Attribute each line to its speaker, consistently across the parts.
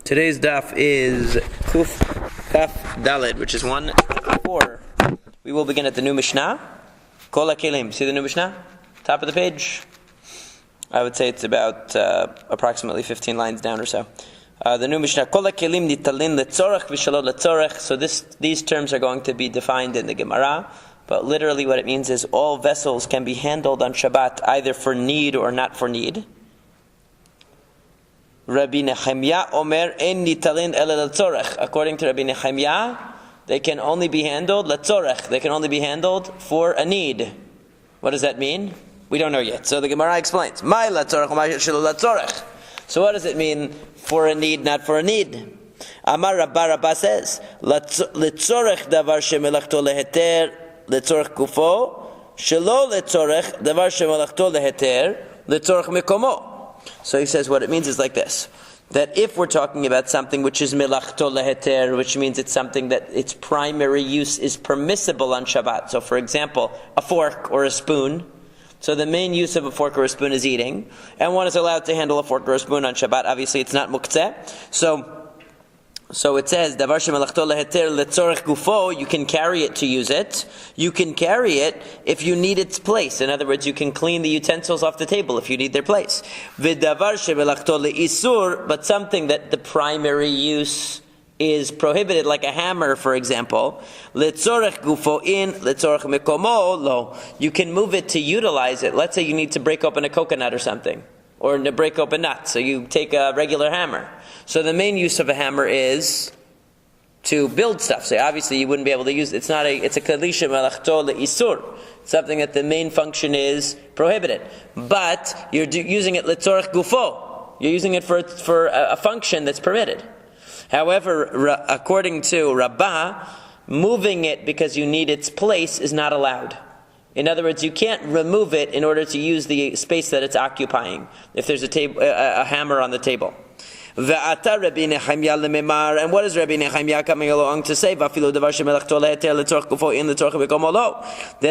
Speaker 1: Today's daf is Kuf Kaf Daled, which is 1-4. We will begin at the new Mishnah. Kol HaKelim. See the new Mishnah? Top of the page. I would say it's about approximately 15 lines down or so. The new Mishnah. Kol HaKelim nitalin letzorech v'shalot letzorech. So these terms are going to be defined in the Gemara. But literally what it means is all vessels can be handled on Shabbat either for need or not for need. Rabbi Nechemia Omer en nitalin ele letzorech. According to Rabbi Nechemia, they can only be handled letzorech. They can only be handled for a need. What does that mean? We don't know yet. So the Gemara explains. My letzorech, my shelo letzorech. So what does it mean for a need, not for a need? Amar Rabba says, letzorech davar shemelachto leheter letzorech gufo, shelo letzorech davar shemelachto leheter letzorech mekomo. So he says what it means is like this, that if we're talking about something which is melachto leheter, which means it's something that its primary use is permissible on Shabbat. So for example, a fork or a spoon. So the main use of a fork or a spoon is eating, and one is allowed to handle a fork or a spoon on Shabbat. Obviously it's not muktzeh. So it says, davar shemelachto leheter letzorech gufo, you can carry it to use it. You can carry it if you need its place. In other words, you can clean the utensils off the table if you need their place. V'davar shemelachto leisur, but something that the primary use is prohibited, like a hammer, for example, letzorech gufo in, letzorech mekomo lo. You can move it to utilize it. Let's say you need to break open a coconut or something, or to break open nuts. So you take a regular hammer. So the main use of a hammer is to build stuff. So obviously you wouldn't be able to use it. It's a kalisha melachto leisur. Something that the main function is prohibited. But you're using it letzorech gufo. You're using it for a function that's permitted. However, according to Rabbah, moving it because you need its place is not allowed. In other words, you can't remove it in order to use the space that it's occupying. If there's a hammer on the table. And what is Rabbi Nechemia coming along to say? That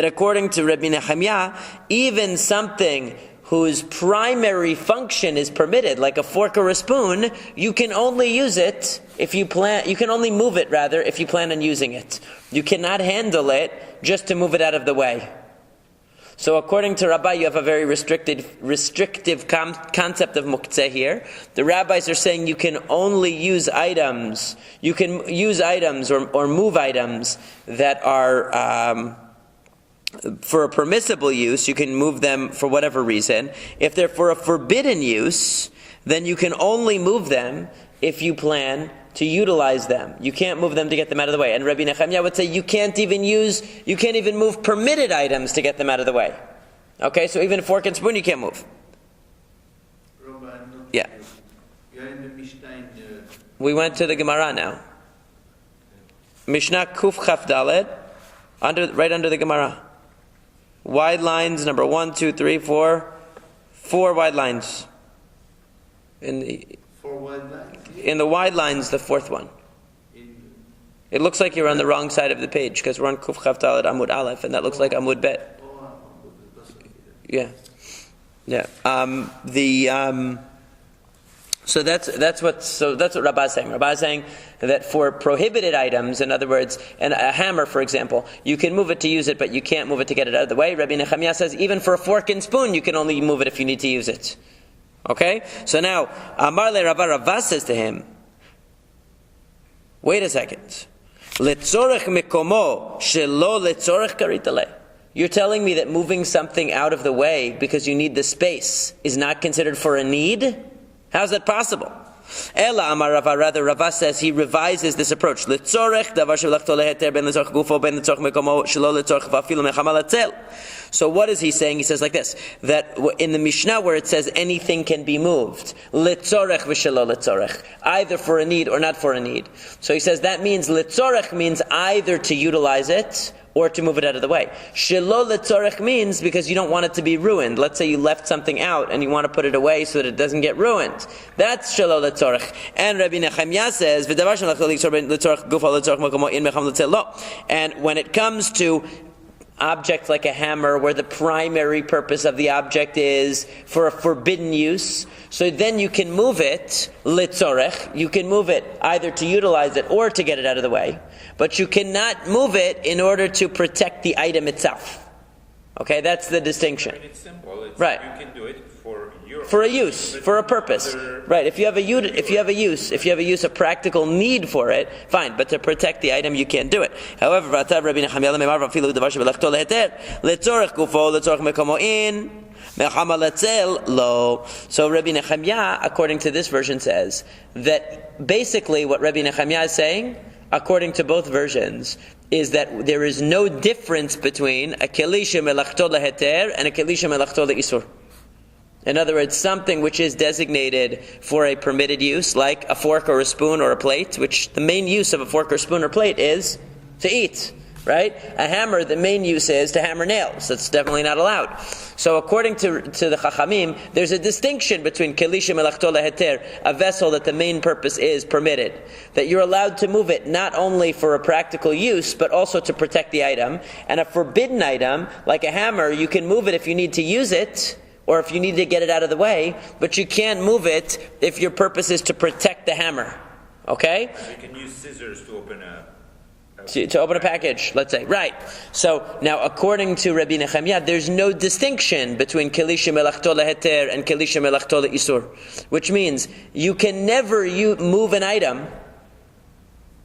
Speaker 1: according to Rabbi Nechemia, even something whose primary function is permitted, like a fork or a spoon, you can only use it if you plan. You can only move it, rather, if you plan on using it. You cannot handle it just to move it out of the way. So according to Rabbah, you have a very restrictive concept of muktzeh here. The rabbis are saying you can only use items. You can use items or move items that are for a permissible use. You can move them for whatever reason. If they're for a forbidden use, then you can only move them if you plan to utilize them. You can't move them to get them out of the way. And Rabbi Nechemia would say you can't even move permitted items to get them out of the way. Okay, so even a fork and spoon you can't move. Yeah. We went to the Gemara now. Mishnah Kuf Chaf Daled, right under the Gemara. Wide lines, number 1, 2, 3, 4. 4 wide lines. In the wide lines, the fourth one. It looks like you're on the wrong side of the page because we're on Kuf Chaf Daled Amud Aleph, and that looks like Amud Bet. Yeah. So that's what Rabbah is saying. Rabbah is saying that for prohibited items, in other words, and a hammer, for example, you can move it to use it, but you can't move it to get it out of the way. Rabbi Nechemia says even for a fork and spoon, you can only move it if you need to use it. Okay? So now, Amar le Rabbah says to him, wait a second. Letzorech mekomo shelo letzorech karitale. You're telling me that moving something out of the way because you need the space is not considered for a need? How's that possible? Ela Amar Rava, rather Rava says he revises this approach. Letzorech davar shemelachto leheter ben letzorech gufo ben letzorech mekomo shelo letzorech va'afilu mechama latzel. So what is he saying? He says like this, that in the Mishnah where it says anything can be moved, letzorech v'shelo letzorech, either for a need or not for a need. So he says that means letzorech means either to utilize it or to move it out of the way. Shelo letzorech means because you don't want it to be ruined. Let's say you left something out and you want to put it away so that it doesn't get ruined. That's shelo letzorech. And Rabbi Nechemia says, and when it comes to object like a hammer where the primary purpose of the object is for a forbidden use, so then you can move it, litzorech, you can move it either to utilize it or to get it out of the way, but you cannot move it in order to protect the item itself. Okay, that's the distinction.
Speaker 2: And it's simple.
Speaker 1: Right.
Speaker 2: You can do it
Speaker 1: for a use, for a purpose. Right. If you have a use, a practical need for it, fine. But to protect the item, you can't do it. However, so Rabbi Nechemia, according to this version, says that basically what Rabbi Nechemia is saying, according to both versions, is that there is no difference between a keli shemelachto leheter and a keli shemelachto leisur. In other words, something which is designated for a permitted use, like a fork or a spoon or a plate, which the main use of a fork or spoon or plate is to eat, right? A hammer, the main use is to hammer nails. That's definitely not allowed. So according to the Chachamim, there's a distinction between keli shemelachto leheter, a vessel that the main purpose is permitted, that you're allowed to move it not only for a practical use, but also to protect the item, and a forbidden item, like a hammer, you can move it if you need to use it, or if you need to get it out of the way, but you can't move it if your purpose is to protect the hammer. Okay?
Speaker 2: You can use scissors to open
Speaker 1: to open a package, let's say. Right. So, now according to Rabbi Nechemia, there's no distinction between keli shemelachto leheter and keli shemelachto leisur, which means you can never move an item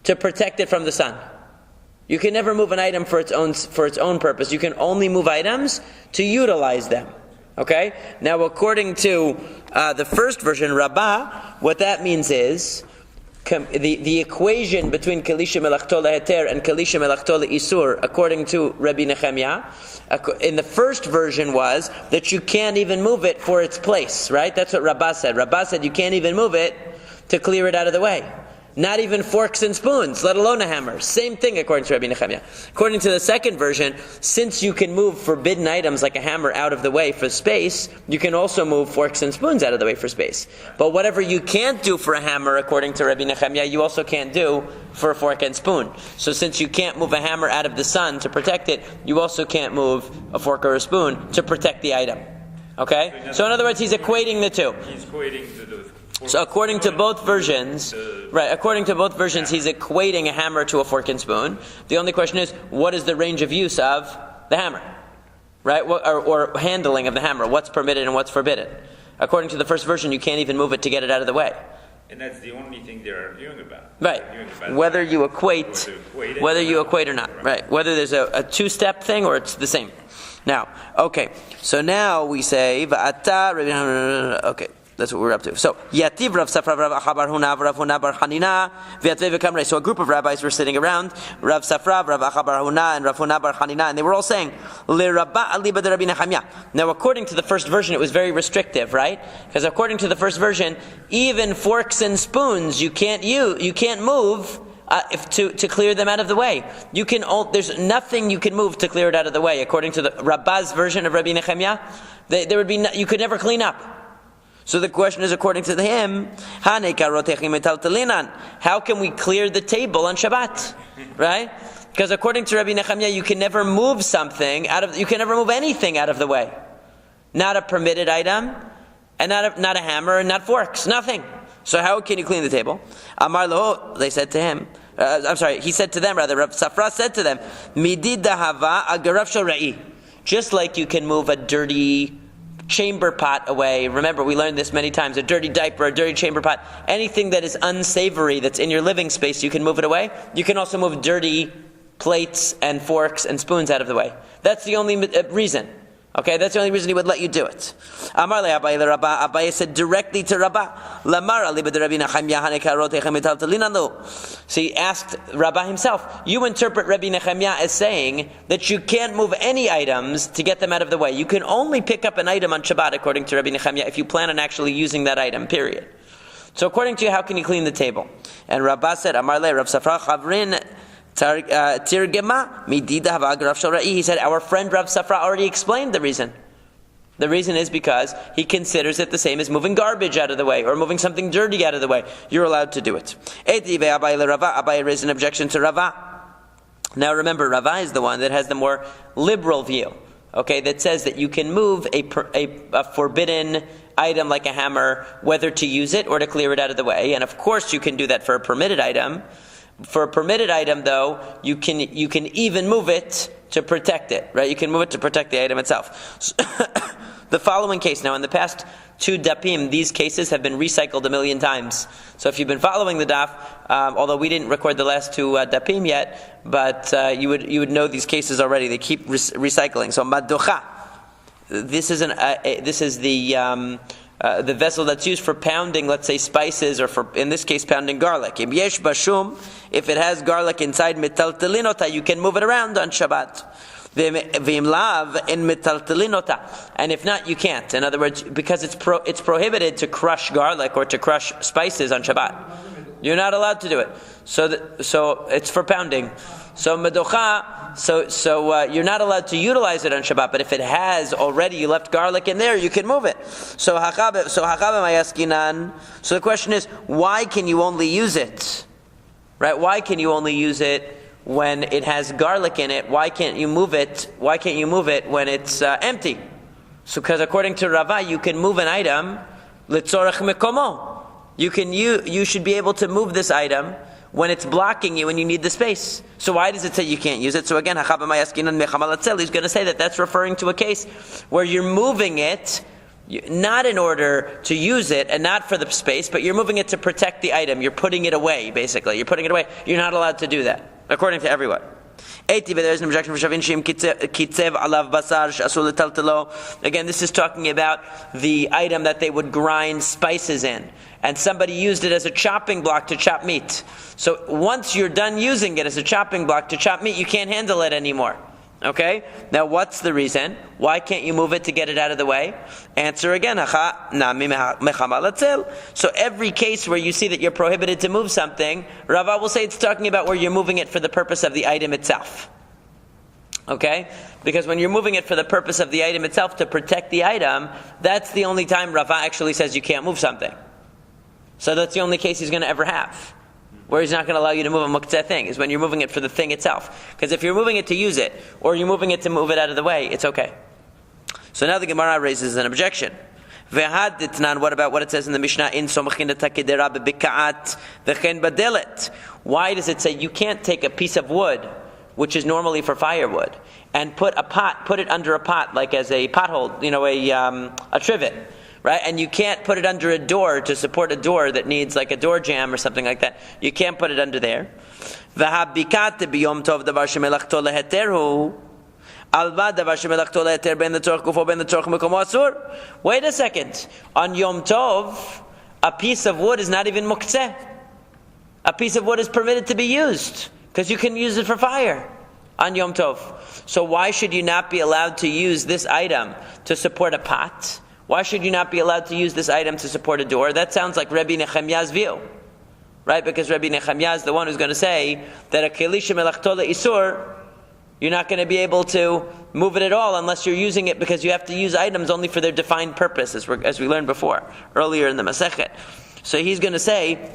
Speaker 1: to protect it from the sun. You can never move an item for its own purpose. You can only move items to utilize them. Okay? Now, according to the first version, Rabbah, what that means is the equation between keli shemelachto leheter and keli shemelachto leisur, according to Rabbi Nechemia, in the first version was that you can't even move it for its place, right? That's what Rabbah said. Rabbah said you can't even move it to clear it out of the way. Not even forks and spoons, let alone a hammer. Same thing according to Rabbi Nechemia. According to the second version, since you can move forbidden items like a hammer out of the way for space, you can also move forks and spoons out of the way for space. But whatever you can't do for a hammer, according to Rabbi Nechemia, you also can't do for a fork and spoon. So since you can't move a hammer out of the sun to protect it, you also can't move a fork or a spoon to protect the item. Okay? So in other words, he's equating the two.
Speaker 2: He's equating the
Speaker 1: So according to both versions, he's equating a hammer to a fork and spoon. The only question is, what is the range of use of the hammer? Right? Or handling of the hammer. What's permitted and what's forbidden? According to the first version, you can't even move it to get it out of the way.
Speaker 2: And that's the only thing they're arguing about.
Speaker 1: Right. Whether you equate or not. Right. Whether there's a two-step thing or it's the same. Now, okay. So now we say, okay. That's what we're up to. So, Yativ Rav Safra Rav Achabar Huna Rav Huna Bar Hanina V'Yatvei V'Kamrei. So a group of rabbis were sitting around, Rav Safra, Rav Achabar Huna, and Rav Huna Bar Hanina, and they were all saying, Le Rabba Aliba de Rabbi Nechemia. Now, according to the first version, it was very restrictive, right? Because according to the first version, even forks and spoons you can't move to clear them out of the way. There's nothing you can move to clear it out of the way. According to the Rabbah's version of Rabbi Nechemia, you could never clean up. So the question is, according to him, how can we clear the table on Shabbat? Right? Because according to Rabbi Nechemia, you can never move anything out of the way. Not a permitted item, and not a hammer, and not forks, nothing. So how can you clean the table? Amar lo, they said to him, he said to them, Rav Safra said to them, Midid dahava agarav shel ra'i. Just like you can move a dirty chamber pot away. Remember, we learned this many times. A dirty diaper, a dirty chamber pot. Anything that is unsavory that's in your living space, you can move it away. You can also move dirty plates and forks and spoons out of the way. That's the only reason. Okay, that's the only reason he would let you do it. Amar le Abaye le Rabbah. Abaye said directly to Rabbah, Lamar ali b'de Rabbi Nechemia hanekarot echem metaltalinanu. So he asked Rabbah himself, you interpret Rabbi Nechemia as saying that you can't move any items to get them out of the way. You can only pick up an item on Shabbat, according to Rabbi Nechemia, if you plan on actually using that item, period. So according to you, how can you clean the table? And Rabbah said, Amar le Rav Safra chavrin Tirgema midida havag Rav Shel Ra'i. He said, our friend Rav Safra already explained the reason. The reason is because he considers it the same as moving garbage out of the way or moving something dirty out of the way. You're allowed to do it. Abaye raised an objection to Rava. Now remember, Rava is the one that has the more liberal view, okay, that says that you can move a forbidden item like a hammer, whether to use it or to clear it out of the way. And of course you can do that for a permitted item. For a permitted item, though, you can even move it to protect it, right? You can move it to protect the item itself. So the following case, now in the past 2 dapim, these cases have been recycled 1,000,000 times. So if you've been following the daf, although we didn't record the last 2 dapim yet, but you would know these cases already. They keep recycling. So madocha, this is the vessel that's used for pounding, let's say, spices, or for, in this case, pounding garlic. Im yesh bashum, if it has garlic inside metaltelinota, you can move it around on Shabbat. V'im lav in metaltelinota, and if not, you can't. In other words, because it's prohibited to crush garlic or to crush spices on Shabbat. You're not allowed to do it. So it's for pounding. So medocha, so you're not allowed to utilize it on Shabbat. But if it has already, you left garlic in there, you can move it. So the question is, why can you only use it? Right? Why can you only use it when it has garlic in it? Why can't you move it? Why can't you move it when it's empty? So because according to Rava, you can move an item litzorech mekomo. You should be able to move this item when it's blocking you and you need the space. So why does it say you can't use it? So again, he's going to say that that's referring to a case where you're moving it not in order to use it and not for the space, but you're moving it to protect the item. You're putting it away, basically. You're putting it away. You're not allowed to do that, according to everyone. There's an objection for Shavin Kitzev Alav Basar Asul Taltalo. Again, this is talking about the item that they would grind spices in, and somebody used it as a chopping block to chop meat. So once you're done using it as a chopping block to chop meat, you can't handle it anymore. Okay? Now what's the reason? Why can't you move it to get it out of the way? Answer again. So every case where you see that you're prohibited to move something, Rava will say it's talking about where you're moving it for the purpose of the item itself. Okay? Because when you're moving it for the purpose of the item itself to protect the item, that's the only time Rava actually says you can't move something. So that's the only case he's going to ever have, where he's not going to allow you to move a muktzeh thing, is when you're moving it for the thing itself. Because if you're moving it to use it, or you're moving it to move it out of the way, it's okay. So now the Gemara raises an objection. What about what it says in the Mishnah? Why does it say you can't take a piece of wood, which is normally for firewood, and put it under a pot, like as a pothole, a trivet, right? And you can't put it under a door to support a door that needs like a door jamb or something like that. You can't put it under there. Wait a second. On Yom Tov, a piece of wood is not even muktzeh. A piece of wood is permitted to be used, because you can use it for fire on Yom Tov. So why should you not be allowed to use this item to support a pot? Why should you not be allowed to use this item to support a door? That sounds like Rabbi Nechemiah's view, right? Because Rabbi Nechemiah is the one who's going to say that a keli shemelachto le'isur, you're not going to be able to move it at all unless you're using it, because you have to use items only for their defined purpose, as we learned before, earlier in the Masekhet. So he's going to say,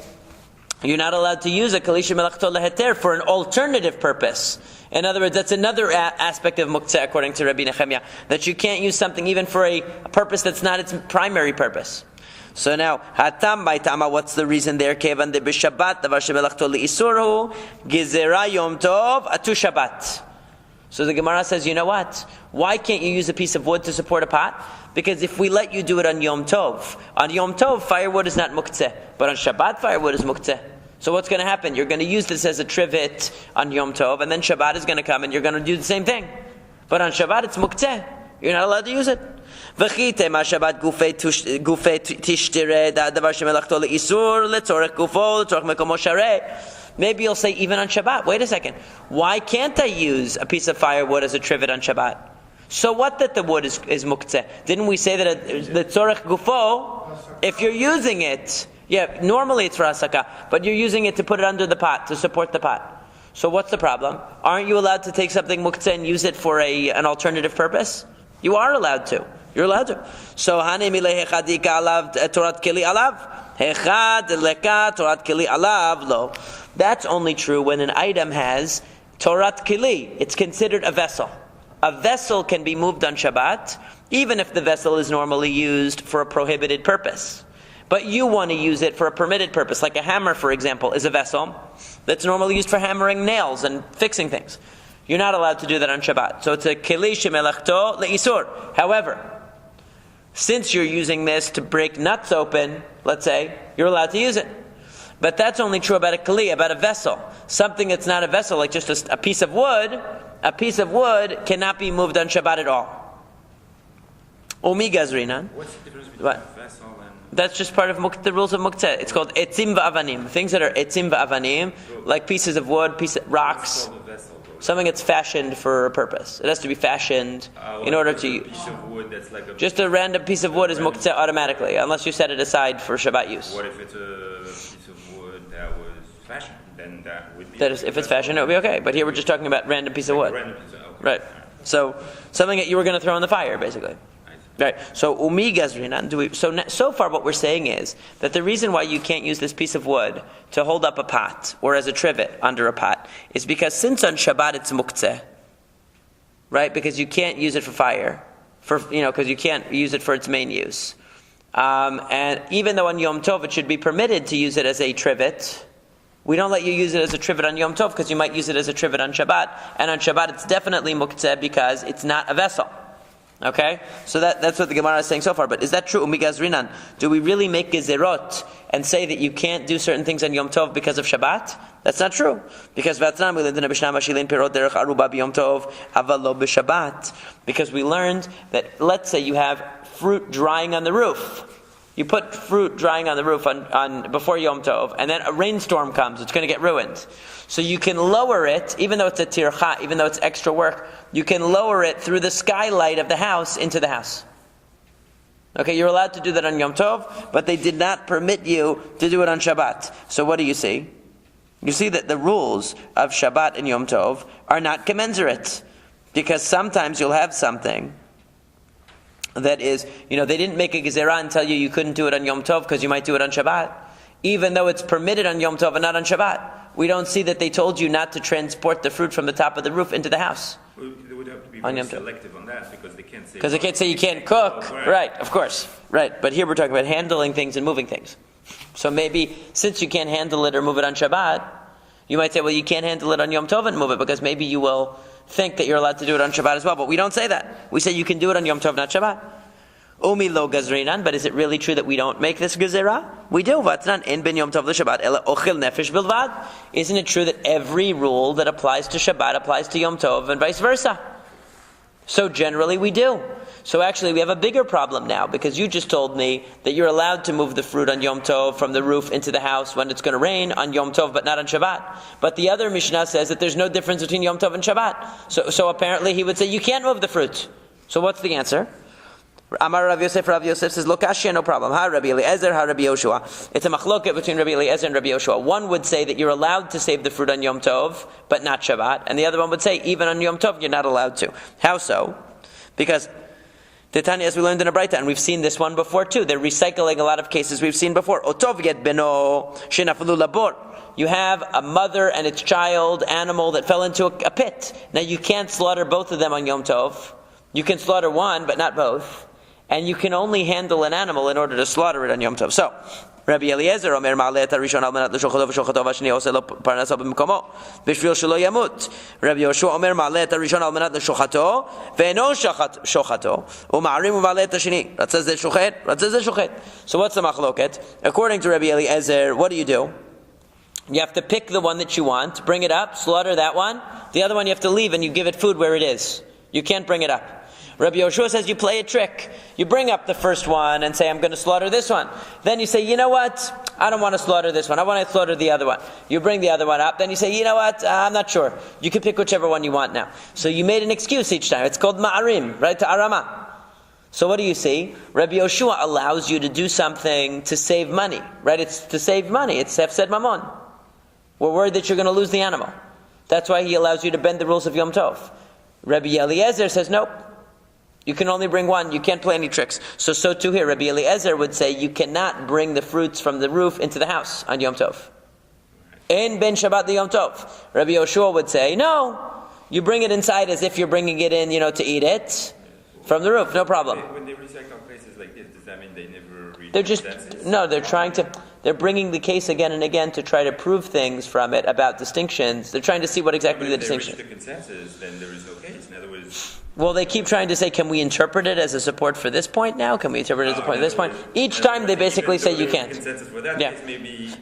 Speaker 1: you're not allowed to use a keli shemelachto leheter for an alternative purpose. In other words, that's another aspect of muktzeh, according to Rabbi Nechemiah, that you can't use something even for a purpose that's not its primary purpose. So now, hatam by tama, what's the reason there? Kevan de b'Shabbat, davar shemelachto le'isurhu, gezerah yom tov, atu Shabbat. So the Gemara says, you know what? Why can't you use a piece of wood to support a pot? Because if we let you do it on Yom Tov, firewood is not muktzeh, but on Shabbat, firewood is muktzeh. So what's going to happen? You're going to use this as a trivet on Yom Tov, and then Shabbat is going to come and you're going to do the same thing. But on Shabbat, it's muktzeh. You're not allowed to use it. Maybe you'll say even on Shabbat. Wait a second. Why can't I use a piece of firewood as a trivet on Shabbat? So what that the wood is muktzeh? Didn't we say that the tzorech gufo, if you're using it, normally it's for hasaka, but you're using it to put it under the pot, to support the pot. So what's the problem? Aren't you allowed to take something muktzeh and use it for an alternative purpose? You are allowed to. You're allowed to. So hane mileh hechadika alav torat keli alav, hechad leka torat keli alav lo. That's only true when an item has Torat Kili, it's considered a vessel. A vessel can be moved on Shabbat, even if the vessel is normally used for a prohibited purpose. But you want to use it for a permitted purpose, like a hammer, for example, is a vessel that's normally used for hammering nails and fixing things. You're not allowed to do that on Shabbat. So it's a keli shemelachto le'isur. However, since you're using this to break nuts open, let's say, you're allowed to use it. But that's only true about a keli, about a vessel. Something that's not a vessel, like just a piece of wood cannot be moved on Shabbat at all. Umi gazrinan.
Speaker 2: What's the difference between
Speaker 1: What?
Speaker 2: a vessel and...
Speaker 1: That's just part of the rules of muktzeh. It's called etzim va'avanim. Things that are etzim va'avanim, like pieces of wood, rocks,
Speaker 2: What's called a vessel, though?
Speaker 1: something that's fashioned for a purpose. It has to be fashioned in order to...
Speaker 2: A piece of wood that's like a...
Speaker 1: Just a random piece of wood is muktzeh automatically, unless you set it aside for Shabbat use.
Speaker 2: What if it's a piece of wood that was fashioned? Then that would be...
Speaker 1: That is, if it's fashioned, it would be okay. But here we're just talking about random piece of wood.
Speaker 2: Random piece of, okay.
Speaker 1: Right. So, something that you were going to throw in the fire, basically. Right. So umi gazrinan. So far, what we're saying is that the reason why you can't use this piece of wood to hold up a pot or as a trivet under a pot is because since on Shabbat it's muktzeh, right? Because you can't use it for fire, because you can't use it for its main use. And even though on Yom Tov it should be permitted to use it as a trivet, we don't let you use it as a trivet on Yom Tov because you might use it as a trivet on Shabbat. And on Shabbat it's definitely muktzeh because it's not a vessel. Okay? So that's what the Gemara is saying so far. But is that true? Umigazrinan. Do we really make gezerot and say that you can't do certain things on Yom Tov because of Shabbat? That's not true. Because because we learned that, let's say you have fruit drying on the roof. You put fruit drying on the roof on before Yom Tov, and then a rainstorm comes, it's going to get ruined. So you can lower it, even though it's a tircha, even though it's extra work, you can lower it through the skylight of the house into the house. Okay, you're allowed to do that on Yom Tov, but they did not permit you to do it on Shabbat. So what do you see? You see that the rules of Shabbat and Yom Tov are not commensurate. Because sometimes you'll have something that is, they didn't make a gezerah and tell you couldn't do it on Yom Tov because you might do it on Shabbat. Even though it's permitted on Yom Tov and not on Shabbat. We don't see that they told you not to transport the fruit from the top of the roof into the house.
Speaker 2: They would have to be more selective on that because they can't say...
Speaker 1: Because they can't say you can't cook. Right, of course. Right, but here we're talking about handling things and moving things. So maybe, since you can't handle it or move it on Shabbat, you might say, well, you can't handle it on Yom Tov and move it because maybe you will think that you're allowed to do it on Shabbat as well. But we don't say that. We say you can do it on Yom Tov, not Shabbat. Umi lo gazrinan, but is it really true that we don't make this gezerah? We do. Vatnan in ben Yom Tov l'Shabbat ela ochil nefesh bilvad. Isn't it true that every rule that applies to Shabbat applies to Yom Tov and vice versa? So generally we do. So actually we have a bigger problem now because you just told me that you're allowed to move the fruit on Yom Tov from the roof into the house when it's going to rain on Yom Tov but not on Shabbat. But the other Mishnah says that there's no difference between Yom Tov and Shabbat. So apparently he would say you can't move the fruit. So what's the answer? Amar Rav Yosef says, Lo kashya, no problem. Ha Rabbi Eliezer, ha Rabbi Yoshua. It's a machloket between Rabbi Eliezer and Rabbi Yoshua. One would say that you're allowed to save the fruit on Yom Tov, but not Shabbat. And the other one would say, even on Yom Tov, you're not allowed to. How so? Because Titania, as we learned in a Braita, and we've seen this one before too, they're recycling a lot of cases we've seen before. Otov yet beno shenafalu labor. You have a mother and its child animal that fell into a pit. Now you can't slaughter both of them on Yom Tov. You can slaughter one, but not both. And you can only handle an animal in order to slaughter it on Yom Tov. So, Rabbi Eliezer Omer Ma'aleh et harishon al manat l'shochato v'shochato v'ashni oseh lo parnaso b'mkomo b'shvil shelo yamut. Rabbi Yoshua Omer Ma'aleh et harishon al manat l'shochato ve'eno shochato u'ma'arim u'ma'aleh et hashini. Ratzeh zeh shochet, ratzeh zeh shochet. So what's the machloket? According to Rabbi Eliezer, what do? You have to pick the one that you want, bring it up, slaughter that one. The other one you have to leave and you give it food where it is. You can't bring it up. Rabbi Yoshua says you play a trick. You bring up the first one and say, I'm going to slaughter this one. Then you say, you know what? I don't want to slaughter this one. I want to slaughter the other one. You bring the other one up. Then you say, you know what? I'm not sure. You can pick whichever one you want now. So you made an excuse each time. It's called ma'arim, right? To arama. So what do you see? Rabbi Yoshua allows you to do something to save money, right? It's to save money. It's hefsed mamon. We're worried that you're going to lose the animal. That's why he allows you to bend the rules of Yom Tov. Rabbi Eliezer says, nope. You can only bring one. You can't play any tricks. So too here, Rabbi Eliezer would say you cannot bring the fruits from the roof into the house on Yom Tov. Ein ben Shabbat liyom tov. Rabbi Yoshua would say, no, you bring it inside as if you're bringing it in, to eat it from the roof, no problem.
Speaker 2: When they recycle on cases like this, does that mean they never reach
Speaker 1: They're just,
Speaker 2: consensus?
Speaker 1: no, they're bringing the case again and again to try to prove things from it about distinctions. They're trying to see what exactly the distinction is.
Speaker 2: If they reach the consensus, then there is no case. In other words,
Speaker 1: well, they keep trying to say, can we interpret it as a support for this point now? Can we interpret it as a point for this point? Each time they basically say you can't. Yeah.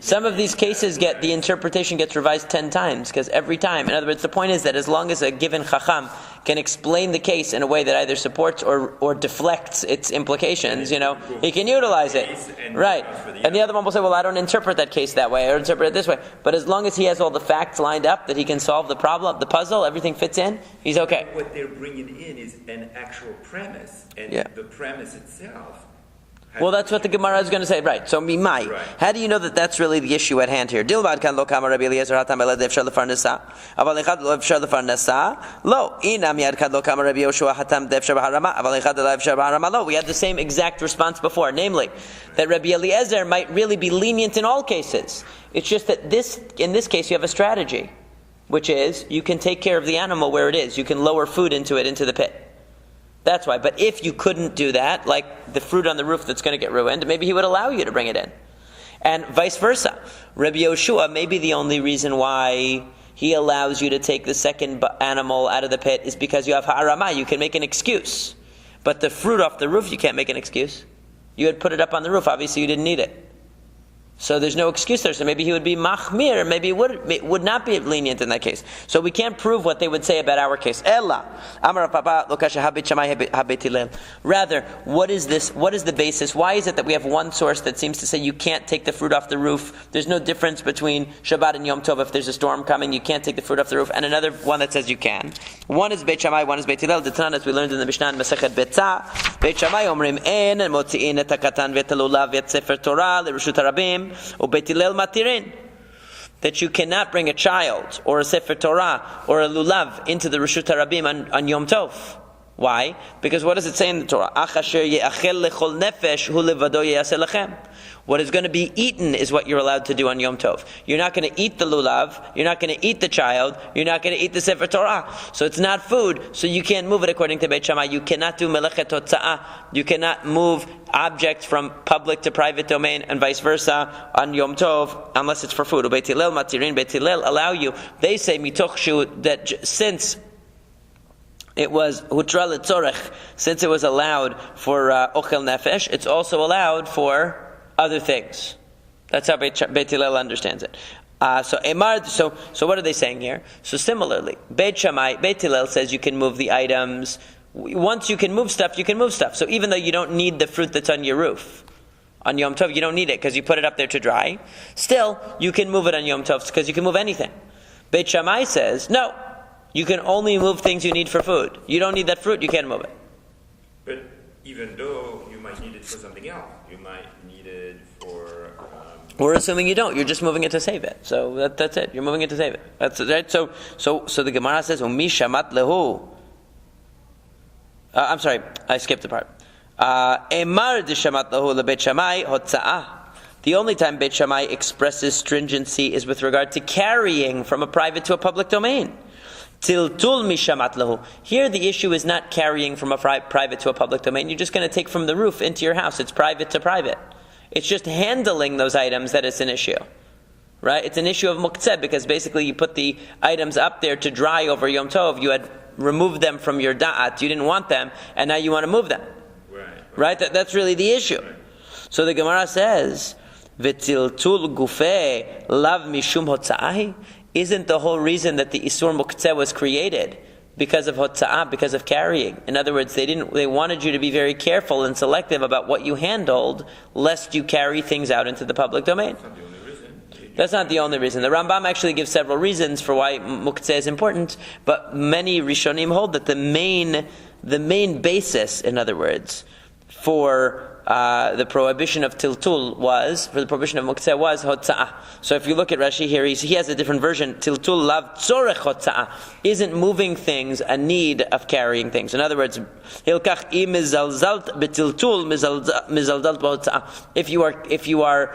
Speaker 1: Some of these cases the interpretation gets revised 10 times, because every time, in other words, the point is that as long as a given chacham can explain the case in a way that either supports or deflects its implications, he can utilize it. Right. And the other one will say, well, I don't interpret that case that way, I interpret it this way. But as long as he has all the facts lined up, that he can solve the problem, the puzzle, everything fits in, he's okay.
Speaker 2: What they're bringing in is an actual premise, and the premise itself.
Speaker 1: Well, that's what the Gemara is going to say, right? So, mimai. Right. How do you know that that's really the issue at hand here? Dilbad kan lo kama Rabbi Eliezer hatam elad efshar lefarnasa, aval echad lo efshar lefarnasa. Lo inam yad kan lo kama Rabbi Yoshua hatam efshar b'harama, aval echad lo efshar b'harama. Lo. We had the same exact response before, namely that Rabbi Eliezer might really be lenient in all cases. It's just that in this case, you have a strategy, which is you can take care of the animal where it is. You can lower food into the pit. That's why. But if you couldn't do that, like the fruit on the roof that's going to get ruined, maybe he would allow you to bring it in. And vice versa. Rabbi Yoshua, maybe the only reason why he allows you to take the second animal out of the pit is because you have ha'arama. You can make an excuse. But the fruit off the roof, you can't make an excuse. You had put it up on the roof. Obviously, you didn't need it. So there's no excuse there. So maybe he would be machmir. Maybe he would not be lenient in that case. So we can't prove what they would say about our case. Ella, Amar Papa Lokasha Habit Shamai Habit Hillel. Rather, what is this? What is the basis? Why is it that we have one source that seems to say you can't take the fruit off the roof? There's no difference between Shabbat and Yom Tov. If there's a storm coming, you can't take the fruit off the roof. And another one that says you can. One is Beit Shammai, one is Beit Hillel. The Tanan, as we learned in the Mishnah in Masekhet Betzah. Beit Shammai omrim en motzi'in et hakatan v'et halulav v'et sefer Torah l'reshut harabim. That you cannot bring a child or a Sefer Torah or a lulav into the Reshut HaRabim on Yom Tov. Why? Because what does it say in the Torah? What is going to be eaten is what you're allowed to do on Yom Tov. You're not going to eat the lulav, you're not going to eat the child, you're not going to eat the Sefer Torah. So it's not food, so you can't move it according to Beit Shammai. You cannot do melechet hotza'ah. You cannot move objects from public to private domain and vice versa on Yom Tov unless it's for food. Beit Hillel matirin, Beit Hillel allow you. They say mitoch shu that since it was hutra letzorech, since it was allowed for ochel nefesh, it's also allowed for other things. That's how Beit Hillel understands it. So what are they saying here? So similarly, Beit Hillel says you can move the items. Once you can move stuff, you can move stuff. So even though you don't need the fruit that's on your roof, on Yom Tov, you don't need it because you put it up there to dry. Still, you can move it on Yom Tov because you can move anything. Beit Shammai says, no, you can only move things you need for food. You don't need that fruit, you can't move it.
Speaker 2: But even though you might need it for something else, you might need it for...
Speaker 1: We're assuming you don't. You're just moving it to save it. So that's it. You're moving it to save it. That's it, right. So the Gemara says, "Umi shamat lehu." I'm sorry, I skipped the part. Emar de shamat lehu lebeit Shammai hotza'ah. The only time Beit Shammai expresses stringency is with regard to carrying from a private to a public domain. Tiltul mishamat lahu. Here the issue is not carrying from a private to a public domain. You're just going to take from the roof into your house. It's private to private. It's just handling those items that is an issue. Right? It's an issue of muqtzeh because basically you put the items up there to dry over Yom Tov. You had removed them from your da'at. You didn't want them and now you want to move them. Right? That's really the issue. Right. So the Gemara says, V'tiltul gufeh lav mishum hotza'ahi. Isn't the whole reason that the Isur Muqtzeh was created because of hotza'ah, because of carrying? In other words, they wanted you to be very careful and selective about what you handled, lest you carry things out into the public domain. That's not the only reason. The Rambam actually gives several reasons for why Muqtzeh is important, but many Rishonim hold that the main basis, in other words, for the prohibition of tiltul was, for the prohibition of muktzeh was hotza'ah. So if you look at Rashi here, he has a different version. Tiltul lav tzorech hotza'ah. Isn't moving things a need of carrying things. In other words, hilkach I mizalzalt betiltul mizalzalt b'hotza'ah. If you are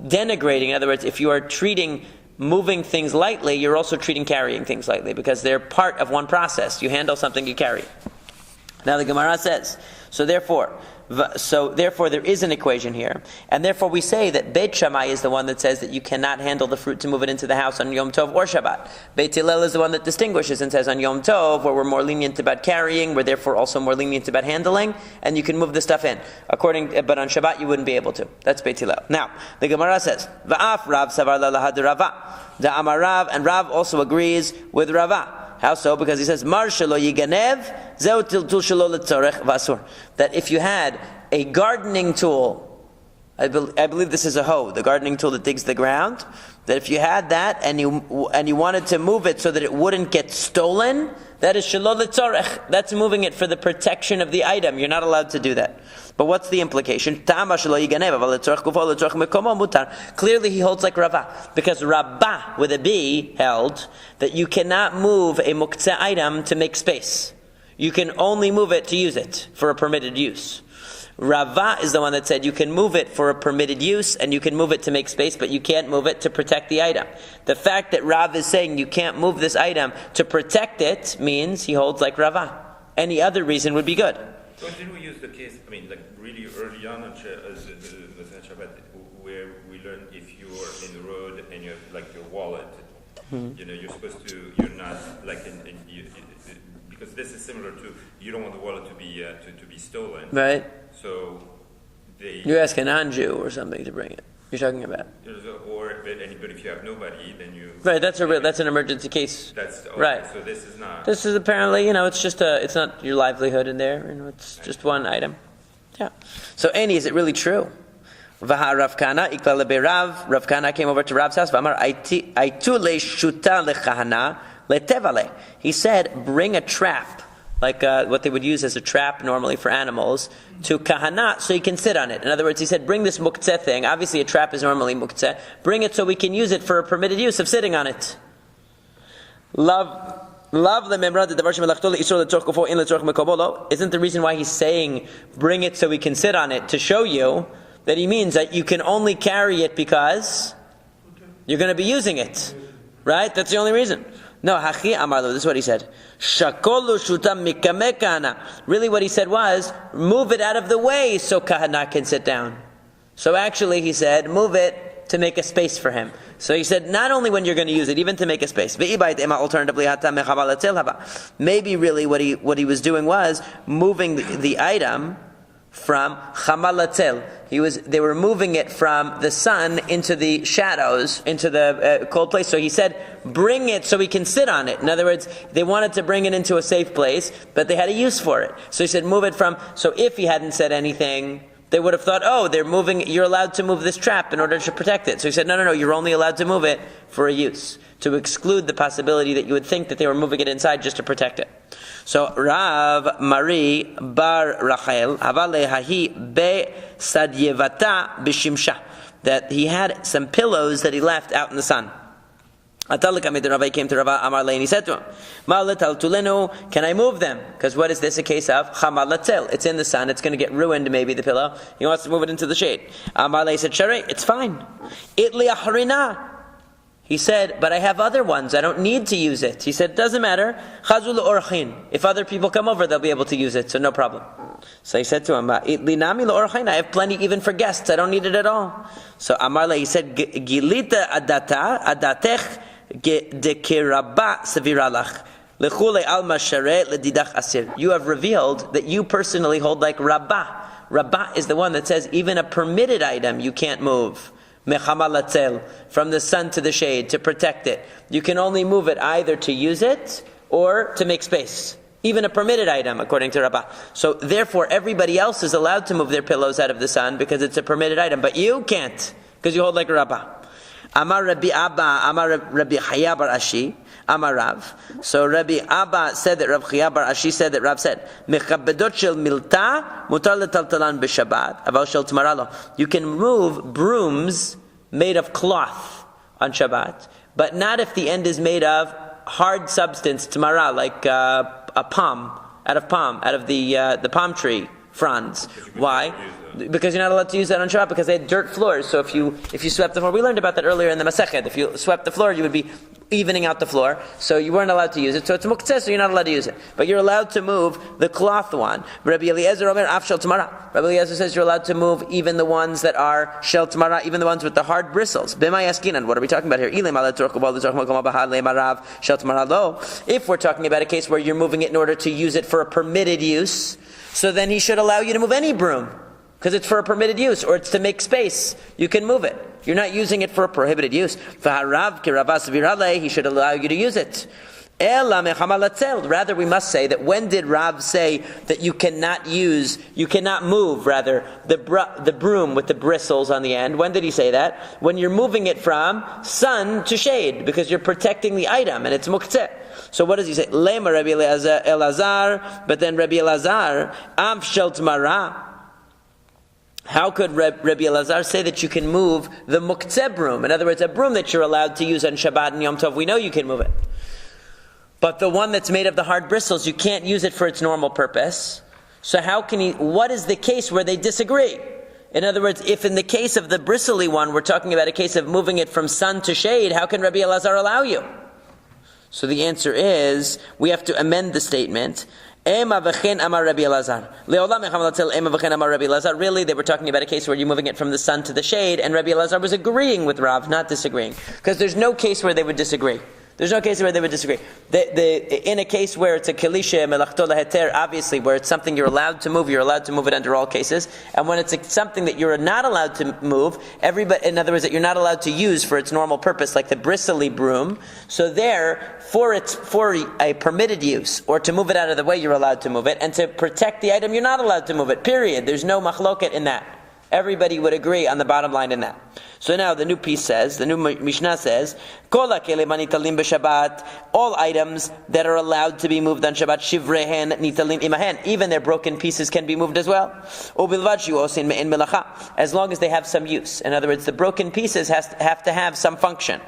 Speaker 1: denigrating, in other words, if you are treating moving things lightly, you're also treating carrying things lightly, because they're part of one process. You handle something, you carry. Now the Gemara says, so therefore there is an equation here, and therefore we say that Beit Shammai is the one that says that you cannot handle the fruit to move it into the house on Yom Tov or Shabbat. Beit Hillel is the one that distinguishes and says on Yom Tov, where we're more lenient about carrying, we're therefore also more lenient about handling, and you can move the stuff in. But on Shabbat you wouldn't be able to. That's Beit Hillel. Now the Gemara says, Va'af Rav savar lalahad Rava. The Amar Rav, and Rav also agrees with Rava. How so? Because he says, Mar shelo yiganev, zeu tiltul shelo letzorech vasur. That if you had a gardening tool, I believe this is a hoe, the gardening tool that digs the ground, that if you had that and you wanted to move it so that it wouldn't get stolen, that is shelo letzorech. That's moving it for the protection of the item. You're not allowed to do that. But what's the implication? Clearly he holds like Rava, because Rabbah with a B held that you cannot move a muktzeh item to make space. You can only move it to use it for a permitted use. Rava is the one that said you can move it for a permitted use and you can move it to make space, but you can't move it to protect the item. The fact that Rav is saying you can't move this item to protect it means he holds like Rava. Any other reason would be good.
Speaker 2: So didn't we use the case, like really early on Masekhet Shabbat, where we learned if you are in the road and you have like your wallet, you're supposed to, you're not like because this is similar to, you don't want the wallet to be stolen. Right. So you ask a non-Jew or something to bring it. You're talking about. But if you have nobody, then you. Right. That's an emergency case. That's okay, right. So this is not. This is apparently, it's not your livelihood in there. It's just one item. Yeah. So Annie, is it really true? Rav Kana came over to Rav's house. He said, bring a trap, like what they would use as a trap normally for animals, to kahana, so you can sit on it. In other words, he said, bring this muktzeh thing. Obviously, a trap is normally muktzeh. Bring it so we can use it for a permitted use of sitting on it. Love the memra the davar shemelachto leisur letzorch gufo in letzorch mekomolo. Isn't the reason why he's saying bring it so we can sit on it to show you that he means that you can only carry it because you're going to be using it, right? That's the only reason. No, hachi amarlo. This is what he said. Shakolu shutam mikame kahana. Really, what he said was move it out of the way so kahana can sit down. So actually, he said move it to make a space for him. So he said, not only when you're going to use it, even to make a space. Maybe really what he was doing was moving the item from chamal. They were moving it from the sun into the shadows, into the cold place. So he said, bring it so we can sit on it. In other words, they wanted to bring it into a safe place, but they had a use for it. So he said, move it from. So if he hadn't said anything, they would have thought, you're allowed to move this trap in order to protect it. So he said, no, you're only allowed to move it for a use, to exclude the possibility that you would think that they were moving it inside just to protect it. So Rav Mari bar Rachel havale hahi be sadyevata b'shimsha, that he had some pillows that he left out in the sun. He came to Rava Amar and he said to him, can I move them? Because what is this a case of? Chamal. It's in the sun, it's going to get ruined, maybe the pillow. He wants to move it into the shade. Amar said, Shari, it's fine. Itli aharina. He said, but I have other ones, I don't need to use it. He said, it doesn't matter. Chazul orchin. If other people come over, they'll be able to use it, so no problem. So he said to him, I have plenty even for guests, I don't need it at all. So Amar he said, Gilita adatech dekiraba seviralach. You have revealed that you personally hold like Rabbah. Rabbah is the one that says even a permitted item you can't move. From the sun to the shade, to protect it. You can only move it either to use it or to make space. Even a permitted item, according to Rabbah. So therefore, everybody else is allowed to move their pillows out of the sun because it's a permitted item, but you can't, because you hold like Rabbah. Amar Rabbi Abba, Amar Rabbi Chaya bar Ashi, Amar Rav. So Rabbi Abba said that Rabbi Chaya bar Ashi said that Rav said, Mechabedot shel milta mutar letaltalan b'Shabbat, aval shel tmara lo. You can move brooms made of cloth on Shabbat, but not if the end is made of hard substance, tmara, like a palm, out of the palm tree fronds. Why? Because you're not allowed to use that on Shabbat because they had dirt floors. So if you swept the floor, we learned about that earlier in the Masekhet. If you swept the floor, you would be evening out the floor. So you weren't allowed to use it. So it's muktzeh, so you're not allowed to use it. But you're allowed to move the cloth one. Rabbi Eliezer Omer af shel tamara. Rabbi Eliezer says you're allowed to move even the ones that are shel tamara, even the ones with the hard bristles. B'may askinan. What are we talking about here? If we're talking about a case where you're moving it in order to use it for a permitted use, so then he should allow you to move any broom. Because it's for a permitted use, or it's to make space. You can move it. You're not using it for a prohibited use. He should allow you to use it. Rather, we must say that when did Rav say that you cannot move, the broom with the bristles on the end? When did he say that? When you're moving it from sun to shade, because you're protecting the item, and it's muktzeh. So what does he say? Lema Rabbi Elazar, but then Rabbi Elazar, Av shel tmara. How could Rabbi Elazar say that you can move the muktzeh broom? In other words, a broom that you're allowed to use on Shabbat and Yom Tov, we know you can move it. But the one that's made of the hard bristles, you can't use it for its normal purpose. So what is the case where they disagree? In other words, if in the case of the bristly one, we're talking about a case of moving it from sun to shade, how can Rabbi Elazar allow you? So the answer is, we have to amend the statement. Really, they were talking about a case where you're moving it from the sun to the shade, and Rabbi Elazar was agreeing with Rav, not disagreeing. Because there's no case where they would disagree. In a case where it's a kelisha melachto laheter, obviously, where it's something you're allowed to move it under all cases. And when it's something that you're not allowed to move, in other words, that you're not allowed to use for its normal purpose, like the bristly broom, so there, for a permitted use, or to move it out of the way, you're allowed to move it, and to protect the item, you're not allowed to move it, period. There's no machloket in that. Everybody would agree on the bottom line in that. So now the new Mishnah says, all items that are allowed to be moved on Shabbat, shivrehen nitalin imahen, even their broken pieces can be moved as well. As long as they have some use. In other words, the broken pieces have to have some function.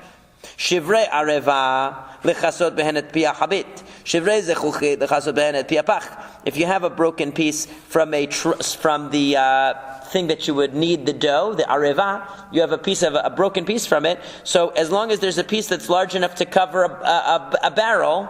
Speaker 2: Shivrei areva lechasot behenet pia habit. Shivrei zechuchit lechasot behenet pia pach. If you have a broken piece from the thing that you would need the dough, the areva, you have a broken piece from it. So as long as there's a piece that's large enough to cover a barrel,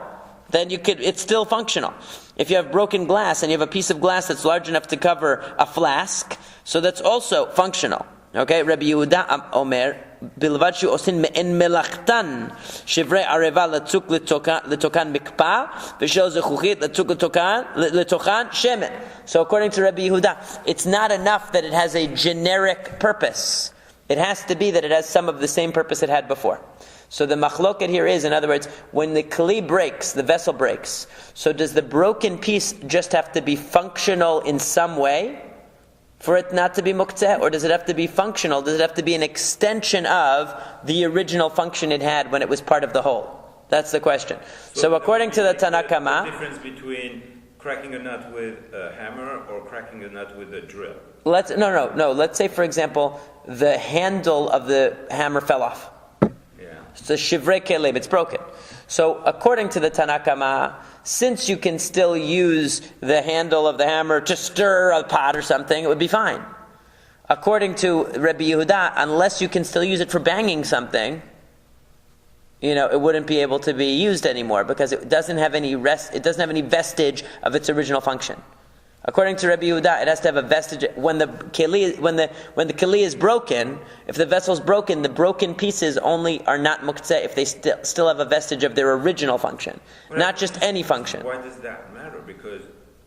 Speaker 2: then it's still functional. If you have broken glass and you have a piece of glass that's large enough to cover a flask, so that's also functional. Okay, Rabbi Yehuda Omer, bilvad she'osin me'en melachtan, shivrei areva letzuk letokan mikpa, v'shel zechuchit letzuk letokan shemen. So according to Rabbi Yehuda, it's not enough that it has a generic purpose. It has to be that it has some of the same purpose it had before. So the machloket here is, in other words, when the kli breaks, the vessel breaks, so does the broken piece just have to be functional in some way for it not to be muktzeh, or does it have to be functional? Does it have to be an extension of the original function it had when it was part of the whole? That's the question. So according to the Tanakama,
Speaker 3: the difference between cracking a nut with a hammer or cracking a nut with a drill.
Speaker 2: Let's say, for example, the handle of the hammer fell off. It's a shivrei keleb, it's broken. So according to the Tanakama, since you can still use the handle of the hammer to stir a pot or something, it would be fine. According to Rabbi Yehuda, unless you can still use it for banging something, it wouldn't be able to be used anymore because it doesn't have any vestige of its original function. According to Rabbi Yehuda, it has to have a vestige. When the keli is broken, if the vessel is broken, the broken pieces only are not muktzeh if they still have a vestige of their original function, not just any function.
Speaker 3: Why does that matter? Because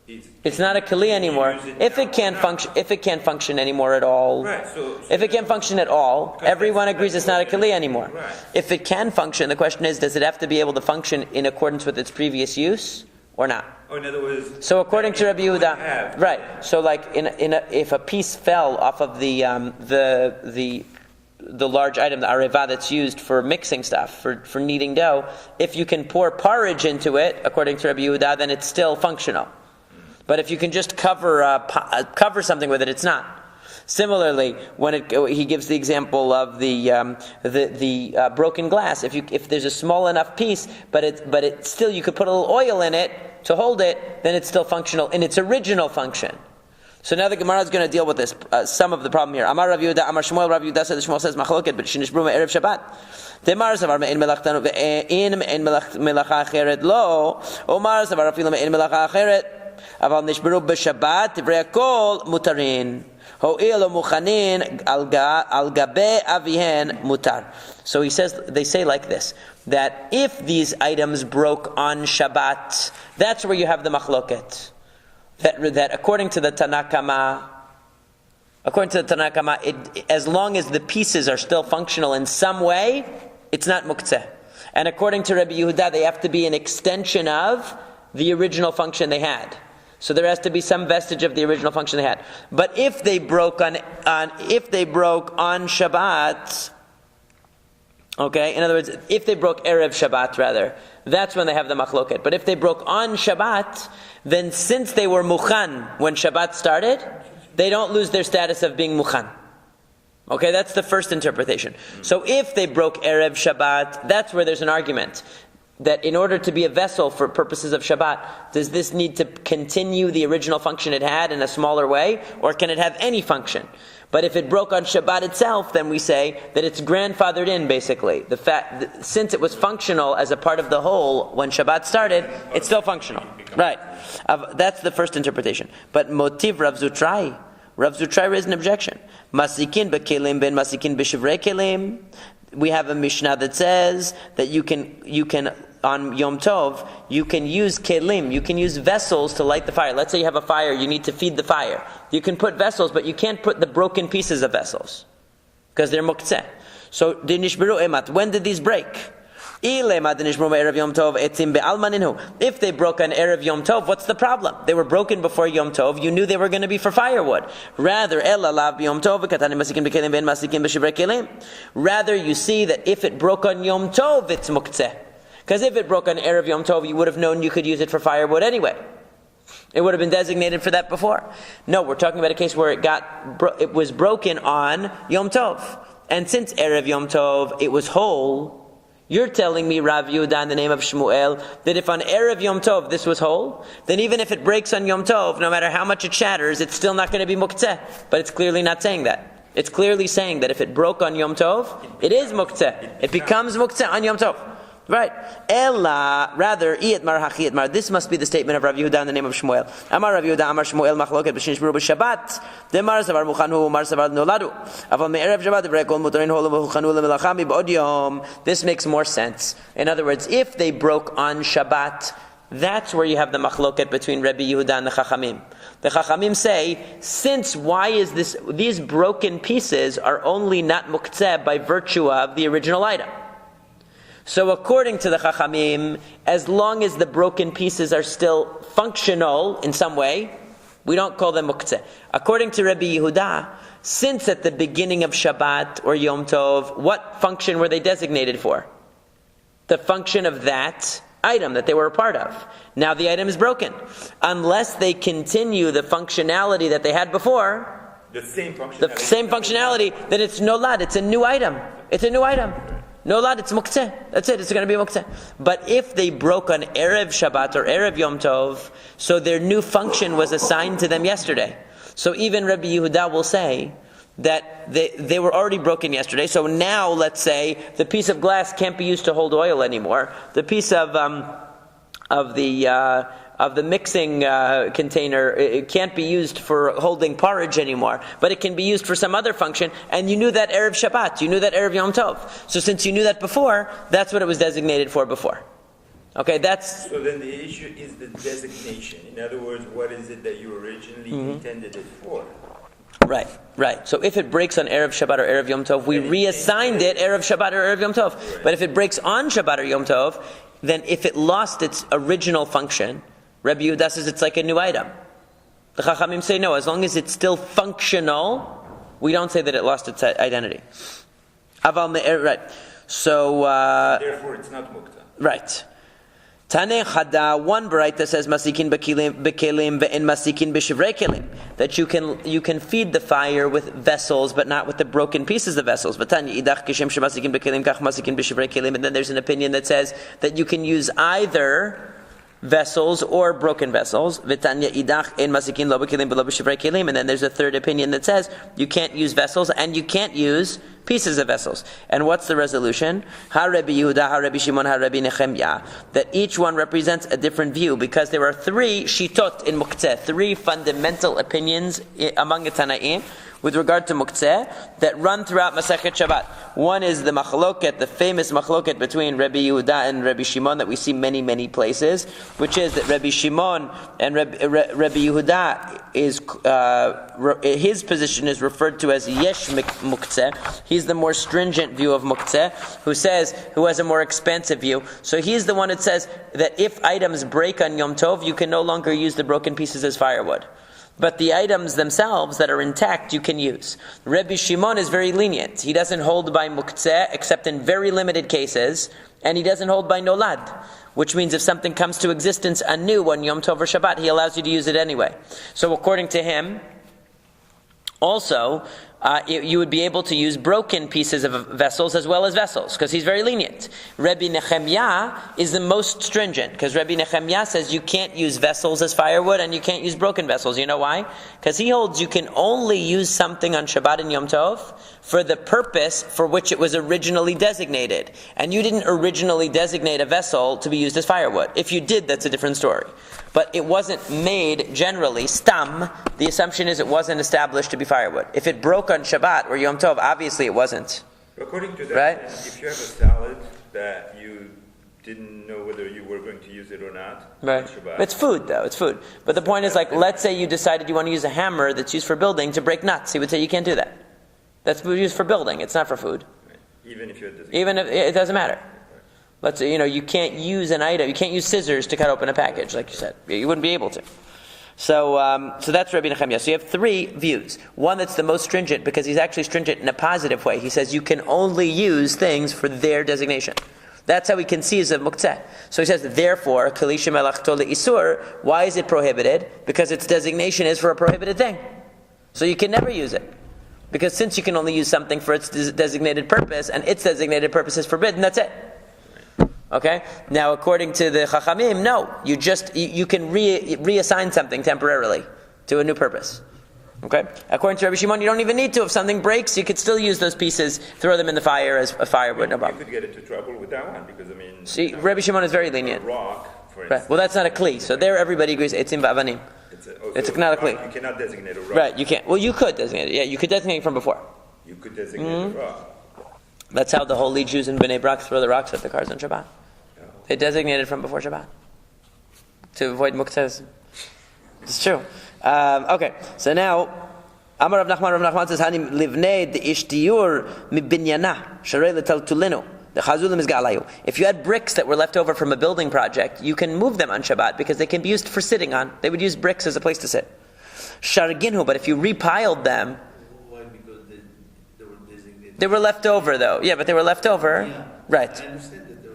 Speaker 2: it's not a keli anymore. If it can't function anymore at all, if it can't function at all, everyone agrees it's not a keli anymore.
Speaker 3: Right.
Speaker 2: If it can function, the question is, does it have to be able to function in accordance with its previous use or not?
Speaker 3: In other words,
Speaker 2: so according to Rabbi Yehuda, right? So like if a piece fell off of the the large item, the areva that's used for mixing stuff, for kneading dough, if you can pour porridge into it, according to Rabbi Yehuda, then it's still functional. But if you can just cover something with it, it's not. Similarly, when he gives the example of the broken glass, if there's a small enough piece, but it still, you could put a little oil in it to hold it, then it's still functional in its original function. So now the Gemara is going to deal with this, some of the problem here. Amar Rav Yehuda, Amar Shmuel, Rav Yehuda says, Shmuel says, Machloket, but shenishbru me'erev Shabbat. Temar savar me'en melachtanu ve'en me'en melacha acheret lo. Omar savar afilu me'en melacha acheret. Aval nishbru b'Shabbat, divrei hakol mutarin. Ho'il muchanin al gabe avihen mutar. So he says, they say like this, that if these items broke on Shabbat, that's where you have the machloket. That according to the Tanakama, as long as the pieces are still functional in some way, it's not muktzeh. And according to Rabbi Yehuda, they have to be an extension of the original function they had. So there has to be some vestige of the original function they had. But if they broke on Shabbat, okay, in other words, if they broke Erev Shabbat rather, that's when they have the machloket. But if they broke on Shabbat, then since they were mukhan when Shabbat started, they don't lose their status of being mukhan. Okay, that's the first interpretation. So if they broke Erev Shabbat, that's where there's an argument. That in order to be a vessel for purposes of Shabbat, does this need to continue the original function it had in a smaller way, or can it have any function? But if it broke on Shabbat itself, then we say that it's grandfathered in, basically. The fact, since it was functional as a part of the whole when Shabbat started, it's still functional. Right. That's the first interpretation. But motiv Rav Zutrai raised an objection. Masikin bekelim ben masikin b'shivrei kelim. We have a Mishnah that says that you can on Yom Tov, you can use kelim, you can use vessels to light the fire. Let's say you have a fire, you need to feed the fire. You can put vessels, but you can't put the broken pieces of vessels, because they're muktzeh. So, when did these break? If they broke on Erev Yom Tov, what's the problem? They were broken before Yom Tov, you knew they were going to be for firewood. Rather, you see that if it broke on Yom Tov, it's muktzeh. Because if it broke on Erev Yom Tov, you would have known you could use it for firewood anyway. It would have been designated for that before. No, we're talking about a case where it was broken on Yom Tov. And since Erev Yom Tov, it was whole. You're telling me, Rav Yehuda, in the name of Shmuel, that if on Erev Yom Tov this was whole, then even if it breaks on Yom Tov, no matter how much it shatters, it's still not going to be muktzeh. But it's clearly not saying that. It's clearly saying that if it broke on Yom Tov, it is muktzeh. It becomes muktzeh on Yom Tov. Right. Ella, rather, iyetmar hachiyetmar. This must be the statement of Rav Yehuda in the name of Shmuel. Amar Rav Yehuda, Amar Shmuel, machloket b'shinishburu b'Shabbat. Demar savar muchanu, mar savar noladu. Aval me'erev Shabbat, divrei kol mutarin holu v'chuchanu le'melachami b'od yom. This makes more sense. In other words, if they broke on Shabbat, that's where you have the machloket between Rabbi Yehuda and the Chachamim. The Chachamim say, why is this? These broken pieces are only not muktzeh by virtue of the original item. So according to the Chachamim, as long as the broken pieces are still functional in some way, we don't call them muktzeh. According to Rabbi Yehuda, since at the beginning of Shabbat or Yom Tov, what function were they designated for? The function of that item that they were a part of. Now the item is broken. Unless they continue the functionality that they had before,
Speaker 3: the same functionality,
Speaker 2: then it's nolad, it's a new item. It's a new item. No lad, it's muktzeh. That's it, it's going to be muktzeh. But if they broke on Erev Shabbat or Erev Yom Tov, so their new function was assigned to them yesterday. So even Rabbi Yehuda will say that they were already broken yesterday, so now let's say the piece of glass can't be used to hold oil anymore. The piece of the mixing container, it can't be used for holding porridge anymore, but it can be used for some other function, and you knew that Erev Shabbat, you knew that Erev Yom Tov. So since you knew that before, that's what it was designated for before. Okay, that's...
Speaker 3: So then the issue is the designation. In other words, what is it that you originally intended it for?
Speaker 2: Right. So if it breaks on Erev Shabbat or Erev Yom Tov, we reassigned it Erev Shabbat or Erev Yom Tov. Right. But if it breaks on Shabbat or Yom Tov, then if it lost its original function, Rabbi Yehuda says it's like a new item. The Chachamim say no, as long as it's still functional, we don't say that it lost its identity. Aval me'er, right. So,
Speaker 3: Therefore, it's not mukta.
Speaker 2: right. Taneh Chada, one Baraita says masikin bekelim ve'en masikin b'shivrei kelim, that you can feed the fire with vessels, but not with the broken pieces of vessels. V'tanya idach kishem shemasikin bekelim kach masikin b'shivrei kelim, and then there's an opinion that says that you can use either vessels or broken vessels. V'tanya idach en masikin lo bekelim v'lo b'shivrei kelim, and then there's a third opinion that says you can't use vessels and you can't use pieces of vessels. And what's the resolution? Ha Rabbi Yehuda, Ha Rabbi Shimon, Ha Rabbi Nechemya. That each one represents a different view, because there are three shitot in Muktzeh, three fundamental opinions among the Tanaim with regard to Muktzeh that run throughout Masekhet Shabbat. One is the machloket, the famous machloket between Rabbi Yehuda and Rabbi Shimon that we see many, many places, which is that Rabbi Shimon and Rabbi Yehuda is his position is referred to as Yesh Muktzeh. He's the more stringent view of Muktzeh, who has a more expansive view. So he's the one that says that if items break on Yom Tov, you can no longer use the broken pieces as firewood. But the items themselves that are intact, you can use. Rabbi Shimon is very lenient. He doesn't hold by Muktzeh except in very limited cases, and he doesn't hold by Nolad, which means if something comes to existence anew on Yom Tov or Shabbat, he allows you to use it anyway. So according to him, also, you would be able to use broken pieces of vessels as well as vessels, because he's very lenient. Rabbi Nechemya is the most stringent, because Rabbi Nechemya says you can't use vessels as firewood and you can't use broken vessels. You know why? Because he holds you can only use something on Shabbat and Yom Tov for the purpose for which it was originally designated. And you didn't originally designate a vessel to be used as firewood. If you did, that's a different story. But it wasn't made generally, stam, the assumption is it wasn't established to be firewood. If it broke on Shabbat or Yom Tov, obviously it wasn't.
Speaker 3: According to that,
Speaker 2: right?
Speaker 3: If you have a salad that you didn't know whether you were going to use it or not,
Speaker 2: right?
Speaker 3: on Shabbat.
Speaker 2: It's food though, it's food. But the point is, like, let's say you decided you want to use a hammer that's used for building to break nuts. He would say you can't do that. That's used for building, it's not for food.
Speaker 3: Right. Even if
Speaker 2: it doesn't matter. Let's say, you can't use an item, you can't use scissors to cut open a package, like you said. You wouldn't be able to. So that's Rabbi Nechemya. So you have three views. One that's the most stringent, because he's actually stringent in a positive way. He says you can only use things for their designation. That's how he conceives of Muktzeh. So he says, therefore, Kalishim elachto le'isur, why is it prohibited? Because its designation is for a prohibited thing. So you can never use it. Because since you can only use something for its designated purpose, and its designated purpose is forbidden, that's it. Okay? Now, according to the Chachamim, no. You can reassign something temporarily to a new purpose. Okay? According to Rabbi Shimon, you don't even need to. If something breaks, you could still use those pieces, throw them in the fire as a firewood. No problem.
Speaker 3: You could get into trouble with that one, because,
Speaker 2: See, Rabbi Shimon is very lenient.
Speaker 3: A rock, for instance.
Speaker 2: Right. Well, that's not a kli. So there everybody agrees, it's in Ba'avanim. It's not a kli.
Speaker 3: You cannot designate a rock.
Speaker 2: Right, you can't. Well, you could designate it. Yeah, you could designate it from before.
Speaker 3: You could designate a rock.
Speaker 2: That's how the holy Jews in Bnei Brak throw the rocks at the cars on Shabbat. They designated from before Shabbat to avoid Muktzeh. It's true. Okay, so now Amar Rav Nachman says, "Hani livnei deish diur mibinyana sharei letaltulinu." The chazulim is galayu. If you had bricks that were left over from a building project, you can move them on Shabbat because they can be used for sitting on. They would use bricks as a place to sit. Sharginu, but if you repiled them,
Speaker 4: why? Because they were designated.
Speaker 2: They were left over, though. Yeah, but they were left over, right?
Speaker 4: I understand that they were.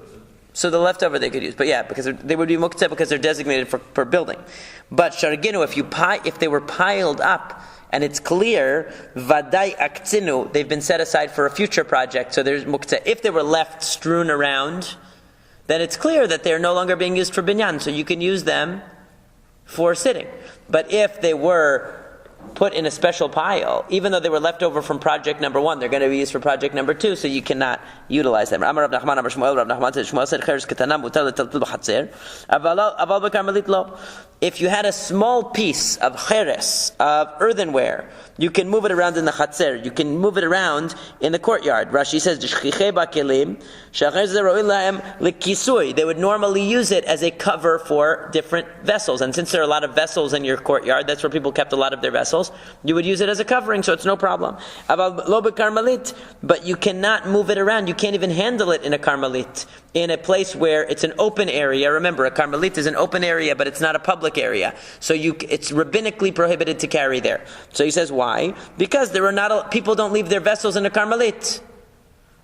Speaker 2: So the leftover they could use, but yeah, because they would be muktzeh because they're designated for building. But sharginu, if they were piled up and it's clear, vadai aktzinu, they've been set aside for a future project, so there's muktzeh. If they were left strewn around, then it's clear that they're no longer being used for binyan, so you can use them for sitting. But if they were put in a special pile, even though they were left over from project number 1, they're going to be used for project number 2, so you cannot utilize them. Amar Rav Nachman, Amar Shmuel, Rav Nachman said, Shmuel said, Cheres ketana mutar letaltul b'chatzer, aval b'karmelit lo. If you had a small piece of cheres, of earthenware, you can move it around in the chatzer, you can move it around in the courtyard. Rashi says, they would normally use it as a cover for different vessels. And since there are a lot of vessels in your courtyard, that's where people kept a lot of their vessels, you would use it as a covering, so it's no problem. But you cannot move it around. You can't even handle it in a karmelit, in a place where it's an open area. Remember, a karmelit is an open area, but it's not a public area. So it's rabbinically prohibited to carry there. So he says, why? Because people don't leave their vessels in a karmelit.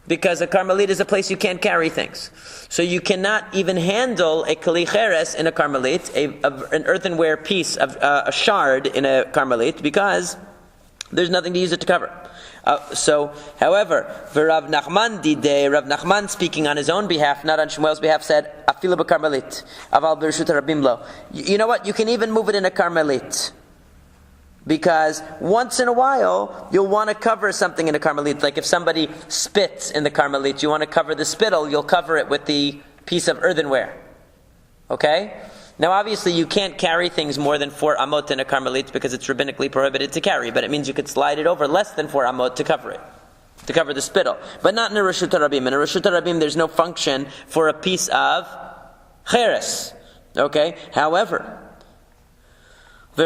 Speaker 2: because a karmelit is a place you can't carry things. So you cannot even handle a kli cheres in a karmelit, an earthenware piece of a shard in a karmelit, because there's nothing to use it to cover. However, Rav Nachman speaking on his own behalf, not on Shmuel's behalf, said, "Afilu b'karmelit, aval b'reshut harabim lo." You know what? You can even move it in a karmelit, because once in a while you'll want to cover something in a karmelit. Like if somebody spits in the karmelit, you want to cover the spittle. You'll cover it with the piece of earthenware. Okay. Now, obviously, you can't carry things more than 4 amot in a karmelit because it's rabbinically prohibited to carry. But it means you could slide it over less than 4 amot to cover it, to cover the spittle. But not in a reshut harabim. In a reshut harabim, there's no function for a piece of cheres. Okay. However, but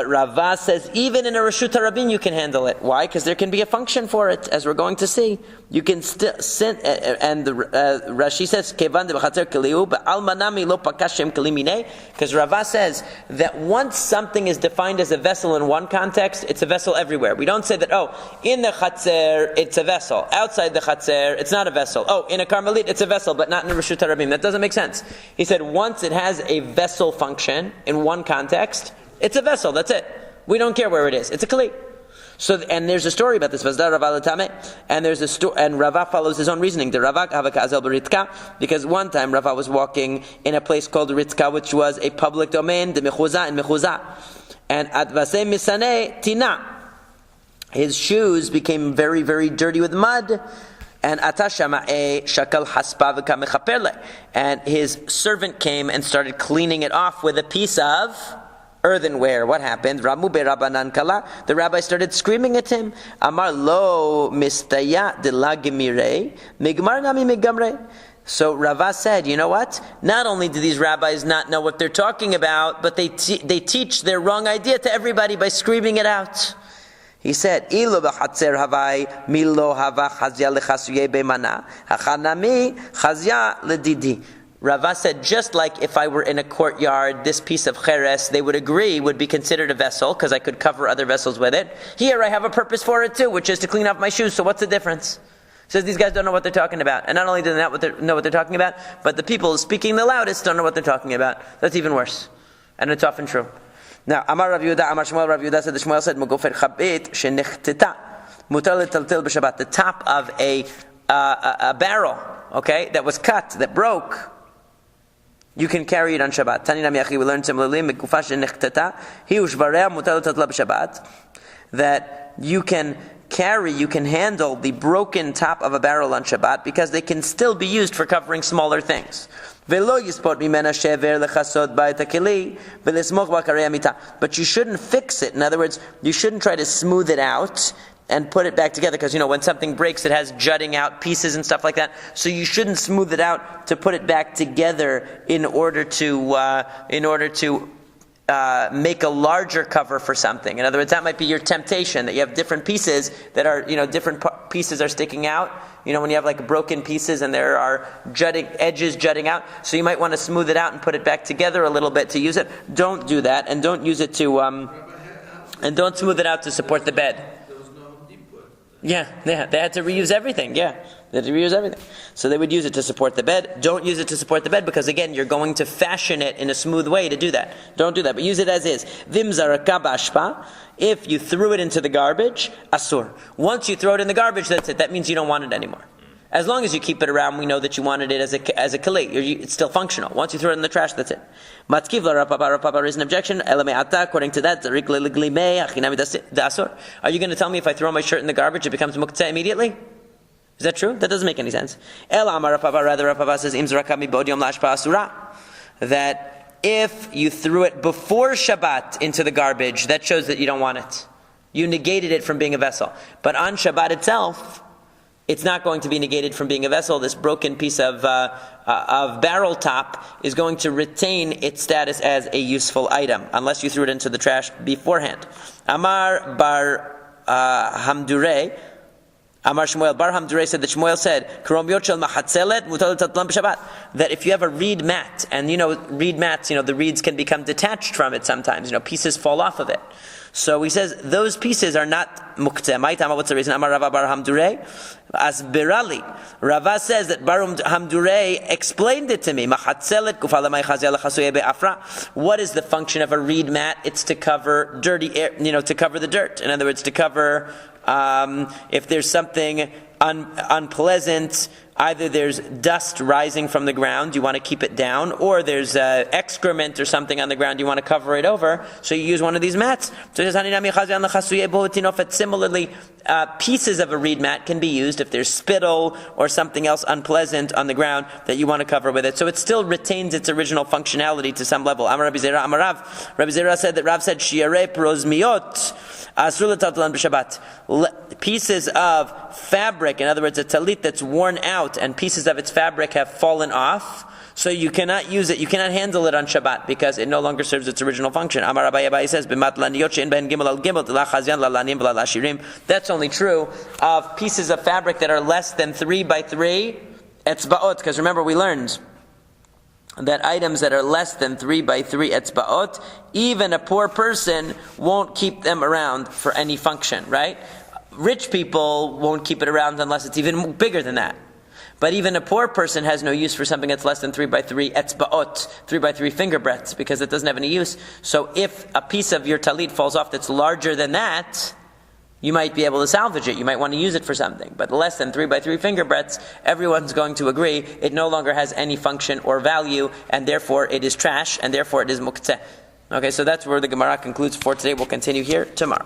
Speaker 2: Rava says even in a reshut harabim you can handle it. Why? Because there can be a function for it, as we're going to see. You can still sin, and Rashi says because Rava says that once something is defined as a vessel in one context, it's a vessel everywhere. We don't say that, in the chatzer it's a vessel, outside the chatzer it's not a vessel. In a karmelit it's a vessel, but not in a reshut harabim. That doesn't make sense. He said once it has a vessel function in one context, it's a vessel. That's it. We don't care where it is. It's a kli. So, and there's a story about this. And there's a story, and Rava follows his own reasoning. Because one time Rava was walking in a place called Ritzka, which was a public domain, the Mechuza in Mechuza, and Advase Misane Tina, his shoes became very, very dirty with mud. And and his servant came and started cleaning it off with a piece of earthenware. What happened? The rabbi started screaming at him. Amar lo mistaya de la gemire migmar nami migamre. So Rava said, you know what? Not only do these rabbis not know what they're talking about, but they teach their wrong idea to everybody by screaming it out. He said, "Ilo b'chatzer havai milo hava chazya lechasuye beimana hachanami chazya ledidi." Rava said, just like if I were in a courtyard, this piece of cheres, they would agree, would be considered a vessel, because I could cover other vessels with it. Here I have a purpose for it too, which is to clean off my shoes, so what's the difference? Says these guys don't know what they're talking about. And not only do they not know what they're talking about, but the people speaking the loudest don't know what they're talking about. That's even worse. And it's often true. Now, Amar Rav Yehuda, Amar Shmuel, Rav Yehuda said, the Shmuel said, Megofer chabit shenechteta, mutar letaltel b'Shabbat, the top of a barrel, okay, that was cut, that broke, you can carry it on Shabbat. Tani Nami Achi, we learned similarly, Megufa shenechteta, hi ushvareha mutar letaltel b'Shabbat, that you can handle the broken top of a barrel on Shabbat because they can still be used for covering smaller things. But you shouldn't fix it. In other words, you shouldn't try to smooth it out and put it back together, because when something breaks, it has jutting out pieces and stuff like that. So you shouldn't smooth it out to put it back together in order to make a larger cover for something. In other words, that might be your temptation, that you have different pieces that are, different pieces are sticking out. When you have like broken pieces and there are edges jutting out, so you might want to smooth it out and put it back together a little bit to use it. Don't do that, and don't use it to, and don't smooth it out to support the bed.
Speaker 4: There was no input.
Speaker 2: Yeah, they had to reuse everything. Yeah, they had to reuse everything. So they would use it to support the bed. Don't use it to support the bed, because again, you're going to fashion it in a smooth way to do that. Don't do that, but use it as is. Vim zaraka b'ashpa. If you threw it into the garbage, asur. Once you throw it in the garbage, that's it. That means you don't want it anymore. As long as you keep it around, we know that you wanted it as a keli. It's still functional. Once you throw it in the trash, that's it. Matzkiv la Rapapa raised an objection. According to that, are you going to tell me if I throw my shirt in the garbage, it becomes muktzeh immediately? Is that true? That doesn't make any sense. Rather, Rapapa says, that if you threw it before Shabbat into the garbage, that shows that you don't want it. You negated it from being a vessel. But on Shabbat itself, it's not going to be negated from being a vessel. This broken piece of barrel top is going to retain its status as a useful item, unless you threw it into the trash beforehand. Amar bar Hamdureh, Amar Shmuel, Bar Hamdureh said that Shmuel said, that if you have a reed mat, and reed mats, the reeds can become detached from it sometimes, pieces fall off of it. So he says those pieces are not muktzeh. What's the reason? Amar Rava bar Hamdurei. As Birali, Rava says that Bar Hamdurei explained it to me. What is the function of a reed mat? It's to cover dirty air, to cover the dirt. In other words, to cover if there's something unpleasant. Either there's dust rising from the ground, you want to keep it down, or there's excrement or something on the ground, you want to cover it over, so you use one of these mats. So it says, similarly, pieces of a reed mat can be used if there's spittle or something else unpleasant on the ground that you want to cover with it. So it still retains its original functionality to some level. Amar Rabbi Zera, Amar Rav. Rabbi Zera said that Rav said, Shiarei prozmiot asur l'taltalan b'Shabbat. Pieces of fabric, in other words, a talit that's worn out and pieces of its fabric have fallen off, so you cannot use it, you cannot handle it on Shabbat because it no longer serves its original function. Amar Abaye Abaye says, that's only true of pieces of fabric that are less than 3 by 3 etzba'ot, because remember we learned that items that are less than 3 by 3 etzba'ot, even a poor person won't keep them around for any function, right? Rich people won't keep it around unless it's even bigger than that. But even a poor person has no use for something that's less than 3 by 3 etzba'ot, 3 by 3 finger breadths, because it doesn't have any use. So if a piece of your talit falls off that's larger than that, you might be able to salvage it. You might want to use it for something. But less than 3 by 3 finger breadths, everyone's going to agree it no longer has any function or value, and therefore it is trash, and therefore it is muktzeh. Okay, so that's where the Gemara concludes for today. We'll continue here tomorrow.